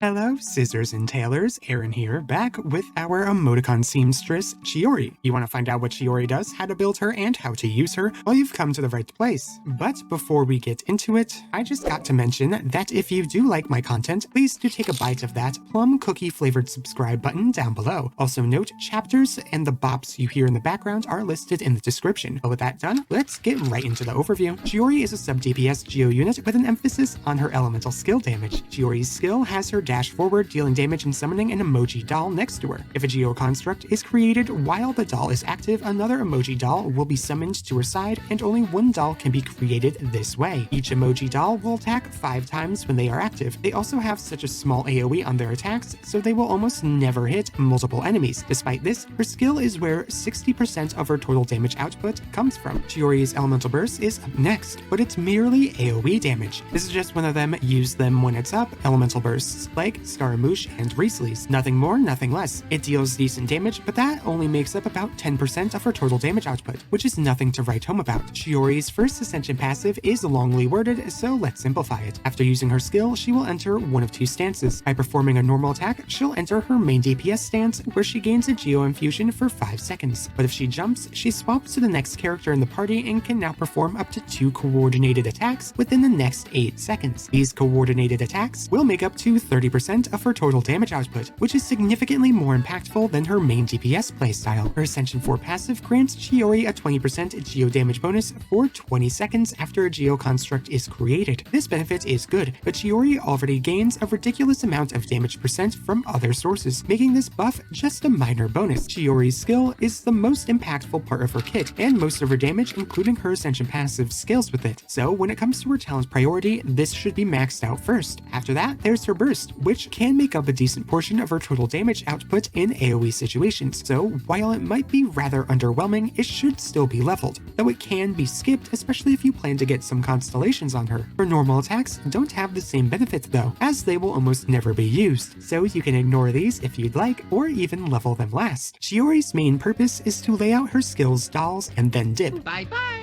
Hello, scissors and tailors, Aaron here, back with our emoticon seamstress, Chiori. You want to find out what Chiori does, how to build her, and how to use her? Well, you've come to the right place. But before we get into it, I just got to mention that if you do like my content, please do take a bite of that plum cookie flavored subscribe button down below. Also note, chapters and the bops you hear in the background are listed in the description. But with that done, let's get right into the overview. Chiori is a sub DPS Geo unit with an emphasis on her elemental skill damage. Chiori's skill has her dash forward, dealing damage and summoning an emoji doll next to her. If a Geo construct is created while the doll is active, another emoji doll will be summoned to her side, and only one doll can be created this way. Each emoji doll will attack 5 times when they are active. They also have such a small AoE on their attacks, so they will almost never hit multiple enemies. Despite this, her skill is where 60% of her total damage output comes from. Chiori's elemental burst is up next, but it's merely AoE damage. This is just one of them, use them when it's up, elemental bursts like Scaramouche and Riesleys. Nothing more, nothing less. It deals decent damage, but that only makes up about 10% of her total damage output, which is nothing to write home about. Chiori's first ascension passive is longly worded, so let's simplify it. After using her skill, she will enter one of two stances. By performing a normal attack, she'll enter her main DPS stance, where she gains a Geo infusion for 5 seconds. But if she jumps, she swaps to the next character in the party and can now perform up to 2 coordinated attacks within the next 8 seconds. These coordinated attacks will make up to 30% of her total damage output, which is significantly more impactful than her main DPS playstyle. Her Ascension 4 passive grants Chiori a 20% Geo damage bonus for 20 seconds after a Geo construct is created. This benefit is good, but Chiori already gains a ridiculous amount of damage percent from other sources, making this buff just a minor bonus. Chiori's skill is the most impactful part of her kit, and most of her damage, including her Ascension passive, scales with it. So when it comes to her talent priority, this should be maxed out first. After that, there's her burst, which can make up a decent portion of her total damage output in AoE situations, so while it might be rather underwhelming, it should still be leveled, though it can be skipped, especially if you plan to get some Constellations on her. Her normal attacks don't have the same benefit though, as they will almost never be used, so you can ignore these if you'd like, or even level them last. Chiori's main purpose is to lay out her skills dolls and then dip,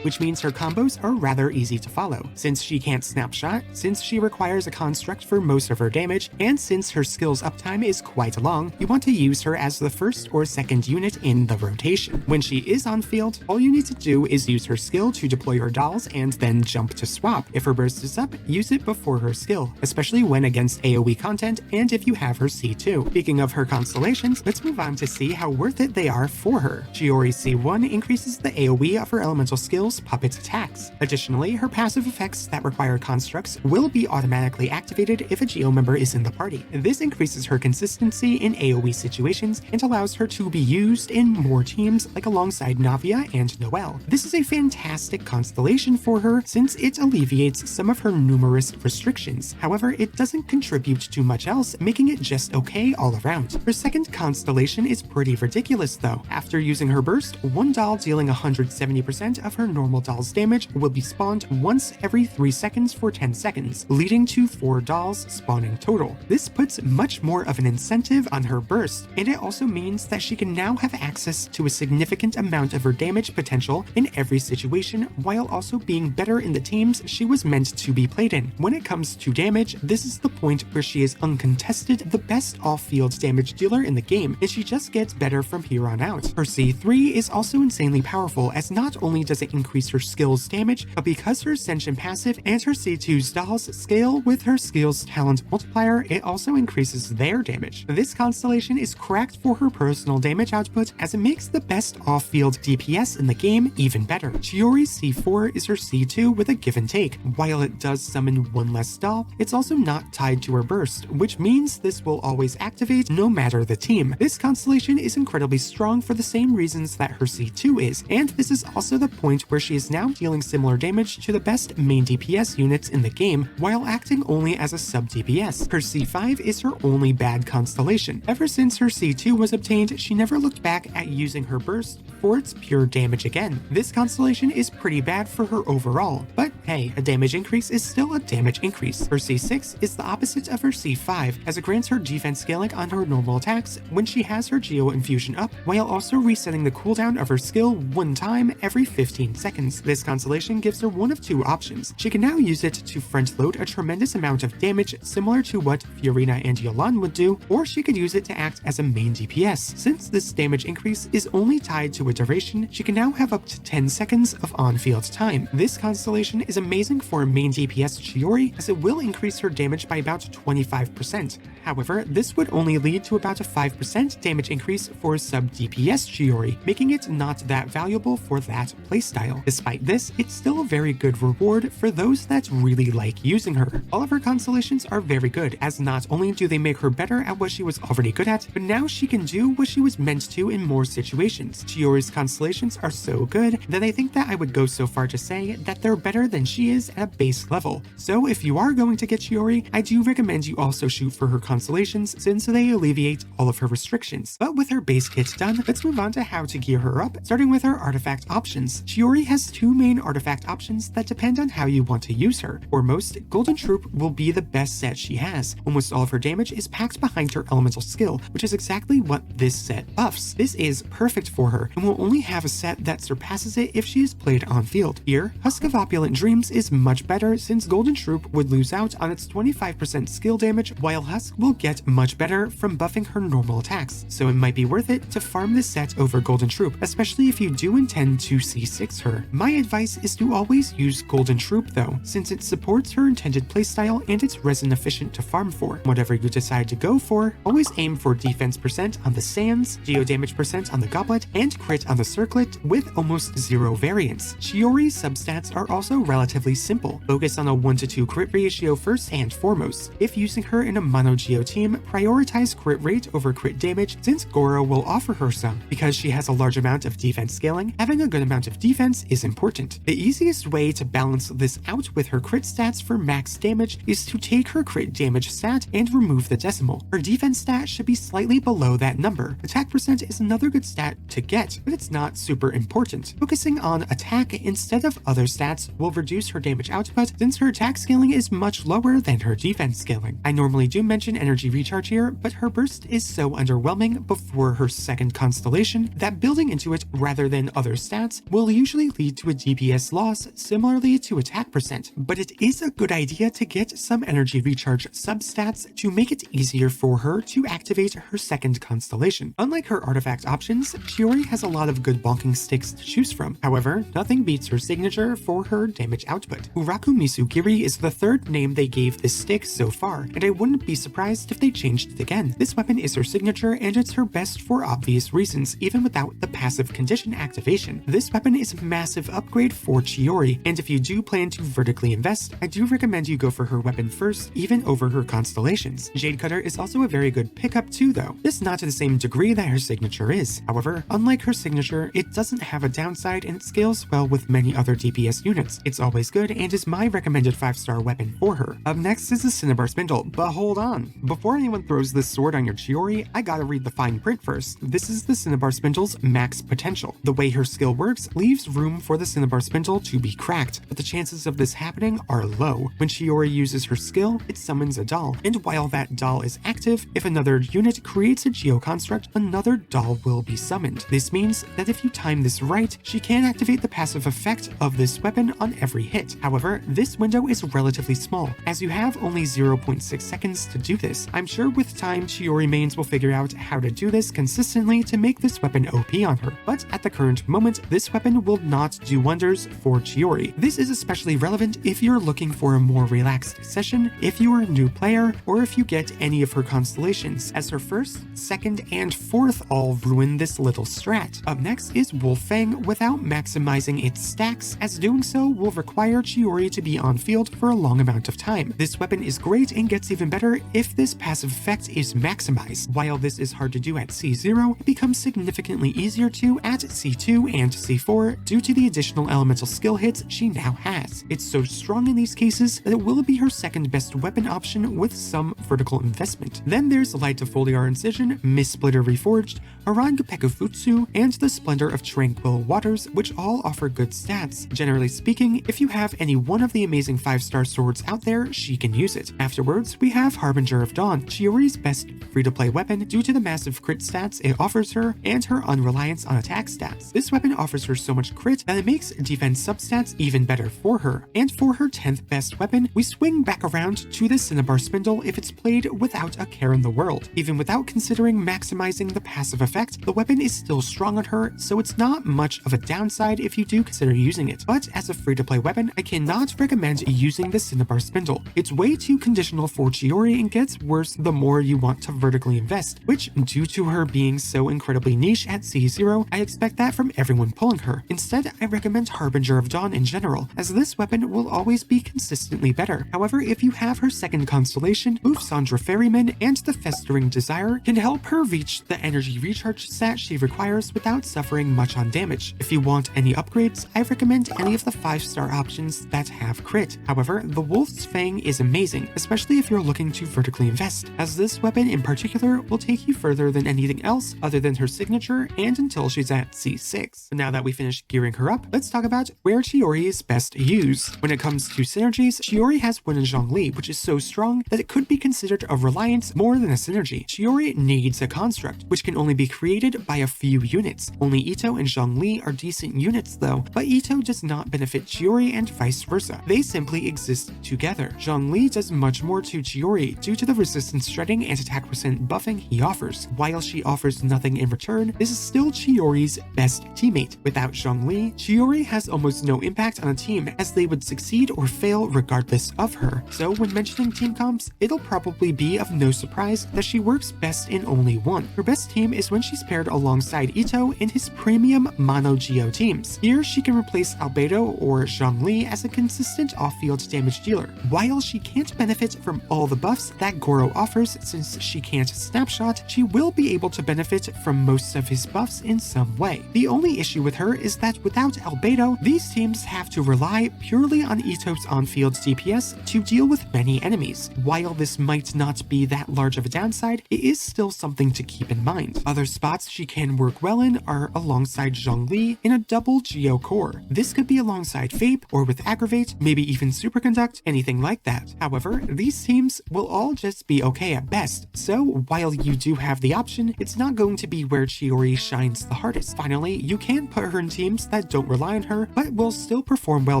which means her combos are rather easy to follow. Since she can't snapshot, since she requires a construct for most of her damage, and since her skills uptime is quite long, you want to use her as the first or second unit in the rotation. When she is on field, all you need to do is use her skill to deploy her dolls and then jump to swap. If her burst is up, use it before her skill, especially when against AoE content and if you have her C2. Speaking of her constellations, let's move on to see how worth it they are for her. Chiori's C1 increases the AoE of her elemental skills Puppet's attacks. Additionally, her passive effects that require constructs will be automatically activated if a Geo member is in the party. This increases her consistency in AoE situations and allows her to be used in more teams, like alongside Navia and Noelle. This is a fantastic constellation for her since it alleviates some of her numerous restrictions. However, it doesn't contribute to much else, making it just okay all around. Her second constellation is pretty ridiculous though. After using her burst, one doll dealing 170% of her normal doll's damage will be spawned once every 3 seconds for 10 seconds, leading to 4 dolls spawning total. This puts much more of an incentive on her burst, and it also means that she can now have access to a significant amount of her damage potential in every situation, while also being better in the teams she was meant to be played in. When it comes to damage, this is the point where she is uncontested the best off-field damage dealer in the game, and she just gets better from here on out. Her C3 is also insanely powerful, as not only does it increase her skills damage, but because her Ascension passive and her C2's dolls scale with her skills talent multiplier, it also increases their damage. This constellation is cracked for her personal damage output, as it makes the best off-field DPS in the game even better. Chiori's C4 is her C2 with a give and take. While it does summon one less doll, it's also not tied to her burst, which means this will always activate no matter the team. This constellation is incredibly strong for the same reasons that her C2 is, and this is also the point where she is now dealing similar damage to the best main DPS units in the game, while acting only as a sub DPS. Her C5 is her only bad constellation. Ever since her C2 was obtained, she never looked back at using her burst for its pure damage again. This constellation is pretty bad for her overall, but hey, a damage increase is still a damage increase. Her C6 is the opposite of her C5, as it grants her defense scaling on her normal attacks when she has her Geo Infusion up, while also resetting the cooldown of her skill one time every 15 seconds. This constellation gives her one of two options. She can now use it to front load a tremendous amount of damage similar to what Fiorina and Yolan would do, or she could use it to act as a main DPS. Since this damage increase is only tied to a duration, she can now have up to 10 seconds of on-field time. This constellation is amazing for a main DPS Chiori, as it will increase her damage by about 25%. However, this would only lead to about a 5% damage increase for sub DPS Chiori, making it not that valuable for that playstyle. Despite this, it's still a very good reward for those that really like using her. All of her constellations are very good, as not only do they make her better at what she was already good at, but now she can do what she was meant to in more situations. Chiori's constellations are so good that I think that I would go so far to say that they're better than she is at a base level. So if you are going to get Chiori, I do recommend you also shoot for her constellations since they alleviate all of her restrictions. But with her base kit done, let's move on to how to gear her up, starting with her artifact options. Chiori has two main artifact options that depend on how you want to use her. For most, Golden Troop will be the best set she has. Almost all of her damage is packed behind her elemental skill, which is exactly what this set buffs. This is perfect for her, and will only have a set that surpasses it if she is played on field. Here, Husk of Opulent Dreams is much better since Golden Troop would lose out on its 25% skill damage, while Husk will get much better from buffing her normal attacks, so it might be worth it to farm this set over Golden Troop, especially if you do intend to C6 her. My advice is to always use Golden Troop though, since it supports her intended playstyle and it's resin efficient to farm for. Whatever you decide to go for, always aim for defense percent on the Sands, geo damage percent on the Goblet, and crit on the Circlet with almost zero variance. Chiori's substats are also relatively simple. Focus on a 1-to-2 crit ratio first and foremost. If using her in a mono geo team, prioritize crit rate over crit damage since Goro will offer her some. Because she has a large amount of defense scaling, having a good amount of defense is important. The easiest way to balance this out with her crit stats for max damage is to take her crit damage stat and remove the decimal. Her defense stat should be slightly below that number. Attack percent is another good stat to get, but it's not super important. Focusing on attack instead of other stats will reduce her damage output since her attack scaling is much lower than her defense scaling. I normally do mention energy recharge here, but her burst is so underwhelming before her second constellation that building into it rather than other stats will usually lead to a DPS loss similarly to attack percent, but it is a good idea to get some energy recharge substats to make it easier for her to activate her second constellation. Unlike her artifact options, Chiori has a lot of good bonking sticks to choose from. However, nothing beats her signature for her damage output. Uraku Misugiri is the third name they gave this stick so far, and I wouldn't be surprised if they changed it again. This weapon is her signature, and it's her best for obvious reasons, even without the passive condition activation. This weapon is a massive upgrade for Chiori, and if you do plan to vertically invest, I do recommend you go for her weapon first, even over her constellations. Jade Cutter is also a very good pickup too though, just not to the same degree that her signature is. However, unlike her signature, it doesn't have a downside and it scales well with many other DPS units. It's always good and is my recommended 5-star weapon for her. Up next is the Cinnabar Spindle, but hold on. Before anyone throws this sword on your Chiori, I gotta read the fine print first. This is the Cinnabar Spindle's max potential. The way her skill works leaves room for the Cinnabar Spindle to be cracked, but the chances of this happening are low. When Chiori uses her skill, it summons a doll, and while that doll is active, if another unit creates a geoconstruct, another doll will be summoned. This means that if you time this right, she can activate the passive effect of this weapon on every hit. However, this window is relatively small, as you have only 0.6 seconds to do this. I'm sure with time, Chiori mains will figure out how to do this consistently to make this weapon OP on her, but at the current moment, this weapon will not do wonders for Chiori. This is especially relevant if you're looking for a more relaxed session, if you are a new player, or if you get any of her constellations, as her first, second, and fourth all ruin this little strat. Up next is Wolffang without maximizing its stacks, as doing so will require Chiori to be on field for a long amount of time. This weapon is great and gets even better if this passive effect is maximized. While this is hard to do at C0, it becomes significantly easier to at C2 and C4 due to the additional elemental skill hits she now has. It's so strong in these cases that it will be her second best weapon option with some vertical investment. Then there's Light of Foliar Incision, Mist Splitter Reforged, Harang Pekufutsu, and the Splendor of Tranquil Waters, which all offer good stats. Generally speaking, if you have any one of the amazing 5-star swords out there, she can use it. Afterwards, we have Harbinger of Dawn, Chiori's best free-to-play weapon due to the massive crit stats it offers her and her unreliance on attack stats. This weapon offers her so much crit that it makes defense substats even better for her. And for her 10th best weapon, we swing back around to the Cinnabar Spindle if it's played without a care in the world. Even without considering maximizing the passive effect, the weapon is still strong on her, so it's not much of a downside if you do consider using it. But as a free-to-play weapon, I cannot recommend using the Cinnabar Spindle. It's way too conditional for Chiori and gets worse the more you want to vertically invest, which, due to her being so incredibly niche at C0, I expect that from everyone pulling her. Instead, I recommend Harbinger of Dawn in general, as this weapon will always be consistently better. However, if you have her second constellation, Ufsandra Ferryman, and the Festering Desire can help her reach the energy recharge stat she requires without suffering much on damage. If you want any upgrades, I recommend any of the 5-star options that have crit. However, the Wolf's Fang is amazing, especially if you're looking to vertically invest, as this weapon in particular will take you further than anything else other than her signature and until she's at C6. Now that we finished gearing her up, let's talk about where Chiori is best used. When it comes to synergies, Chiori has Wen and Zhongli, which is so strong that it could be considered a reliance more than a synergy. Chiori needs a construct, which can only be created by a few units. Only Ito and Zhongli are decent units though, but Ito does not benefit Chiori and vice versa. They simply exist together. Zhongli does much more to Chiori due to the resistance shredding and attack percent buffing he offers. While she offers nothing in return, this is still Chiori's best teammate. Without Zhongli, Chiori has almost no impact on a team, as they would succeed or fail regardless of her. So when mentioning team comps, it'll probably be of no surprise that she works best in only one. Her best team is when she's paired alongside Ito in his premium mono Geo teams. Here she can replace Albedo or Zhongli as a consistent off-field damage dealer. While she can't benefit from all the buffs that Goro offers since she can't snapshot, she will be able to benefit from most of his buffs in some way. The only issue with her is that without Albedo, these teams have to rely purely on Ito's on-field DPS to deal with many enemies. While this might not be that large of a downside, it is still something to keep in mind. Other spots she can work well in are alongside Zhongli in a double Geo core. This could be alongside Fape or with Aggravate, maybe even Superconduct, anything like that. However, these teams will all just be okay at best, so while you do have the option, it's not going to be where Chiori shines the hardest. Finally, you can put her in teams that don't rely on her, but will still perform well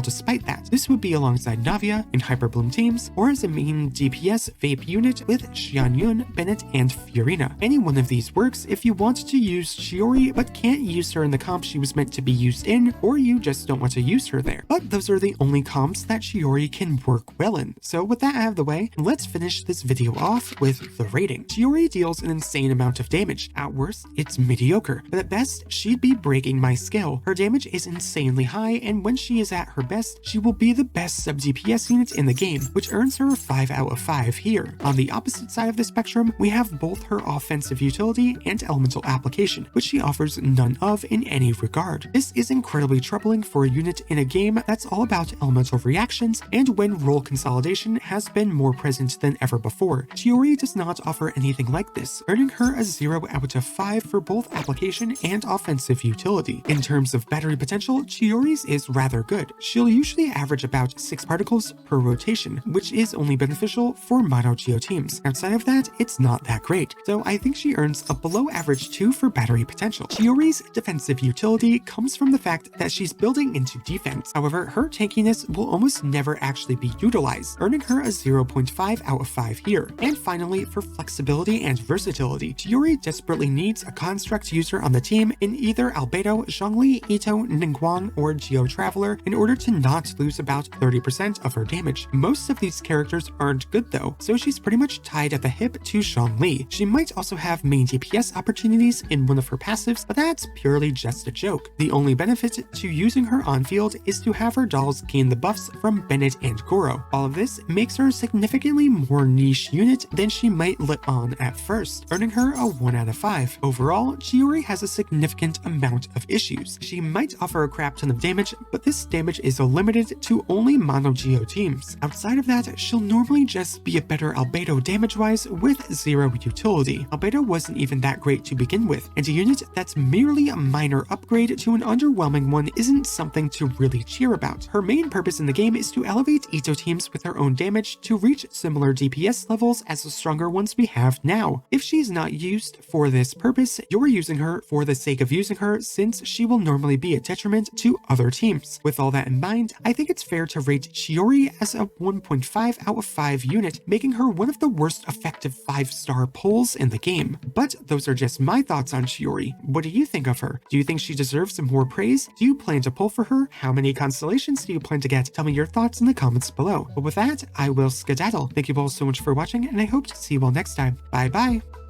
despite that. This would be alongside Navia in Hyperbloom teams, or as a main DPS Vape unit with Xianyun, Bennett, and Fiorina. Any one of these works if you want to use Chiori but can't use her in the comp she was meant to be used in, or you just don't want to use her there. But those are the only comps that Chiori can work well in. So with that out of the way, let's finish this video off with the rating. Chiori deals an insane amount of damage. At worst, it's mediocre, but at best, she'd be breaking my scale. Her damage is insanely high, and when she is at her best, she will be the best sub-DPS unit in the game, which earns her a 5 out of 5 here. On the opposite side of the spectrum, we have both her offensive utility and elemental application, which she offers none of in any regard. This is incredibly troubling for a unit in a game that's all about elemental reactions, and when role consolidation has been more present than ever before. Chiori does not offer anything like this, earning her a 0 out of 5 for both application and offensive utility. In terms of battery potential, Chiori's is rather good. She'll usually average about 6 particles per rotation, which is only beneficial for mono Geo teams. Outside of that, it's not that great, so I think she earns a below average 2 for battery potential. Chiori's defensive utility comes from the fact that she's building into defense. However, her tankiness will almost never actually be utilized, earning her a 0.5 out of 5 here. And finally, for flexibility and versatility, Chiori desperately needs a construct user on the team in either Albedo, Zhongli, Ito, Ningguang, or Geo Traveler in order to not lose about 30% of her damage. Most of these characters aren't good though, so she's pretty much tied at the hip to Zhongli. She might also have main DPS opportunities in one of her passives, but that's purely just a joke. The only benefit to using her on field is to have her dolls gain the buffs from Bennett and Goro. All of this makes her significantly more niche each unit than she might let on at first, earning her a 1 out of 5. Overall, Chiori has a significant amount of issues. She might offer a crap ton of damage, but this damage is limited to only mono Geo teams. Outside of that, she'll normally just be a better albedo damage-wise with zero utility. Albedo wasn't even that great to begin with, and a unit that's merely a minor upgrade to an underwhelming one isn't something to really cheer about. Her main purpose in the game is to elevate Ito teams with her own damage to reach similar DPS levels as the stronger ones we have now. If she's not used for this purpose, you're using her for the sake of using her, since she will normally be a detriment to other teams. With all that in mind, I think it's fair to rate Chiori as a 1.5 out of 5 unit, making her one of the worst effective 5-star pulls in the game. But those are just my thoughts on Chiori. What do you think of her? Do you think she deserves some more praise? Do you plan to pull for her? How many constellations do you plan to get? Tell me your thoughts in the comments below. But with that, I will skedaddle. Thank you all so much for watching, and I hope to see you all next time. Bye bye!